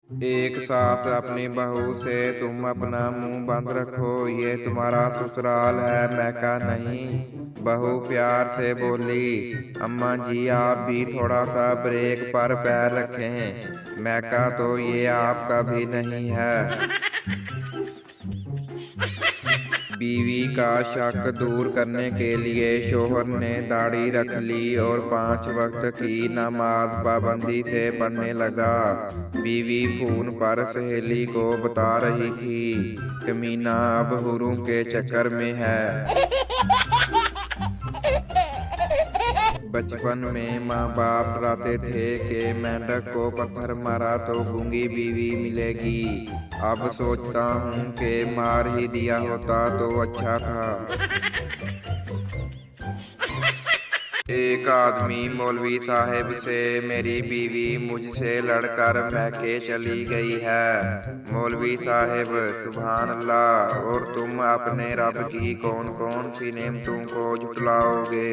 एक साथ अपनी बहू से तुम अपना मुंह बंद रखो, ये तुम्हारा ससुराल है, मैका नहीं। बहू प्यार से बोली, अम्मा जी आप भी थोड़ा सा ब्रेक पर पैर रखें, मैका तो ये आपका भी नहीं है। बीवी का शक दूर करने के लिए शोहर ने दाढ़ी रख ली और 5 वक्त की नमाज पाबंदी से पढ़ने लगा। बीवी फोन पर सहेली को बता रही थी, कमीना अब हुरों के चक्कर में है। बचपन में माँ बाप डराते थे कि मेंढक को पत्थर मारा तो गूंगी बीवी मिलेगी। अब सोचता हूँ कि मार ही दिया होता तो अच्छा था। एक आदमी मौलवी साहब से, मेरी बीवी मुझसे लड़कर मैके चली गई है। मौलवी साहब, सुभान अल्लाह, और तुम अपने रब की कौन कौन सी नेमतों को झुटलाओगे।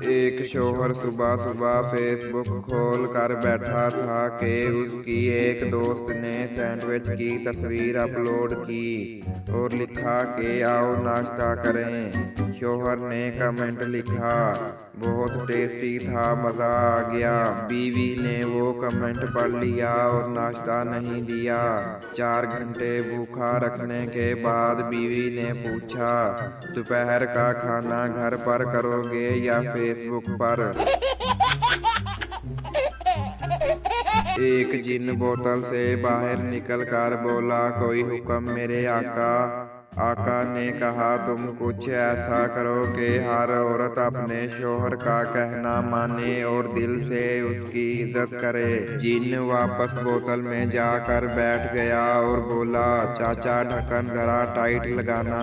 एक शौहर सुबह सुबह फेसबुक खोल कर बैठा था कि उसकी एक दोस्त ने सैंडविच की तस्वीर अपलोड की और लिखा कि आओ नाश्ता करें। शौहर ने कमेंट लिखा, बहुत टेस्टी था, मज़ा आ गया। बीवी ने वो कमेंट पढ़ लिया और नाश्ता नहीं दिया। 4 घंटे भूखा रखने के बाद बीवी ने पूछा, दोपहर का खाना घर पर करोगे या फेसबुक पर। एक जिन बोतल से बाहर निकल कर बोला, कोई हुक्म मेरे आका। आका ने कहा, तुम कुछ ऐसा करो कि हर औरत अपने शौहर का कहना माने और दिल से उसकी इज्जत करे। जिन वापस बोतल में जाकर बैठ गया और बोला, चाचा ढक्कन जरा टाइट लगाना।